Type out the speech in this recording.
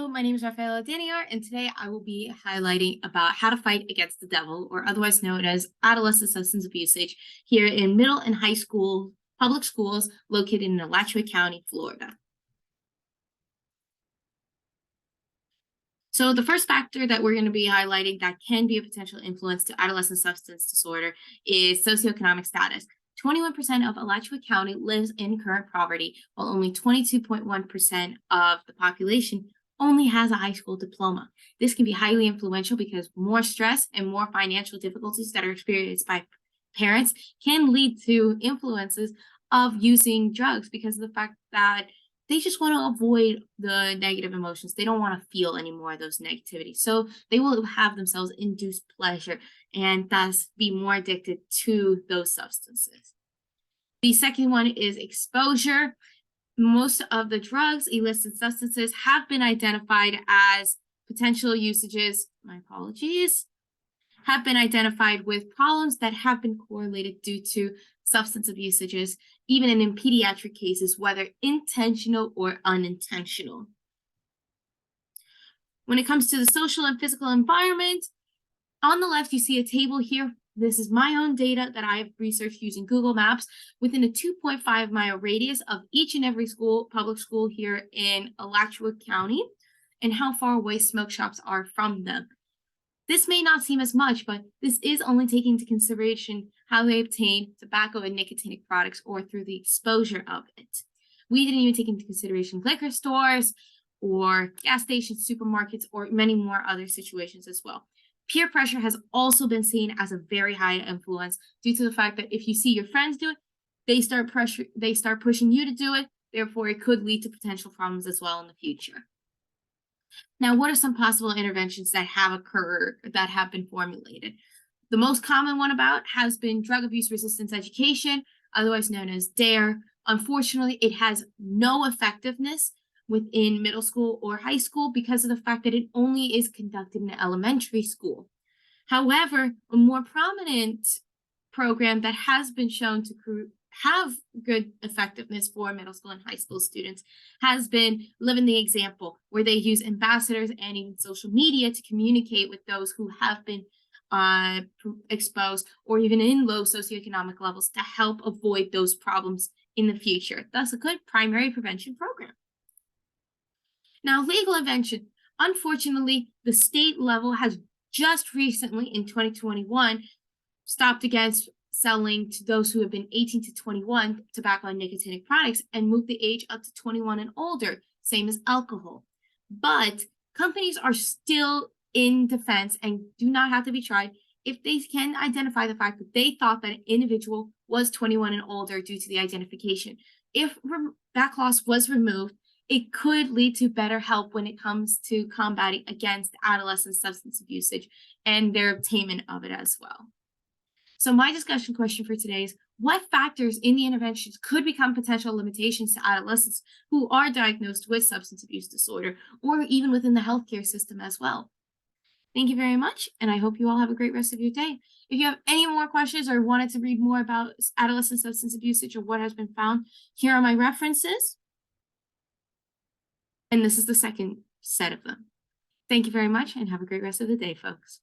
Hello, my name is Rafaela Daniar, and today I will be highlighting about how to fight against the devil, or otherwise known as adolescent substance abuse usage, here in middle and high school public schools located in Alachua County, Florida. So the first factor that we're going to be highlighting that can be a potential influence to adolescent substance disorder is socioeconomic status. 21% of Alachua County lives in current poverty, while only 22.1% of the population only has a high school diploma. This can be highly influential because more stress and more financial difficulties that are experienced by parents can lead to influences of using drugs because of the fact that they just want to avoid the negative emotions. They don't want to feel any more of those negativity. So they will have themselves induce pleasure and thus be more addicted to those substances. The second one is exposure. Most of the drugs, illicit substances, have been identified as potential usages. My apologies. Have been identified with problems that have been correlated due to substance abuse usages, even in pediatric cases, whether intentional or unintentional. When it comes to the social and physical environment, on the left, you see a table here. This is my own data that I have researched using Google Maps within a 2.5-mile radius of each and every public school here in Alachua County, and how far away smoke shops are from them. This may not seem as much, but this is only taking into consideration how they obtain tobacco and nicotinic products or through the exposure of it. We didn't even take into consideration liquor stores or gas stations, supermarkets, or many more other situations as well. Peer pressure has also been seen as a very high influence due to the fact that if you see your friends do it, they start pushing you to do it. Therefore, it could lead to potential problems as well in the future. Now, what are some possible interventions that have occurred, that have been formulated? The most common one about has been drug abuse resistance education, otherwise known as DARE. Unfortunately, it has no effectiveness within middle school or high school because of the fact that it only is conducted in elementary school. However, a more prominent program that has been shown to have good effectiveness for middle school and high school students has been Living the Example, where they use ambassadors and even social media to communicate with those who have been exposed or even in low socioeconomic levels to help avoid those problems in the future. Thus, a good primary prevention program. Now, legal intervention. Unfortunately, the state level has just recently, in 2021, stopped against selling to those who have been 18 to 21 tobacco and nicotinic products and moved the age up to 21 and older, same as alcohol. But companies are still in defense and do not have to be tried if they can identify the fact that they thought that an individual was 21 and older due to the identification. If that clause was removed, it could lead to better help when it comes to combating against adolescent substance abuse usage and their obtainment of it as well. So my discussion question for today is, what factors in the interventions could become potential limitations to adolescents who are diagnosed with substance abuse disorder, or even within the healthcare system as well? Thank you very much, and I hope you all have a great rest of your day. If you have any more questions or wanted to read more about adolescent substance abuse usage or what has been found, here are my references. And this is the second set of them. Thank you very much, and have a great rest of the day, folks.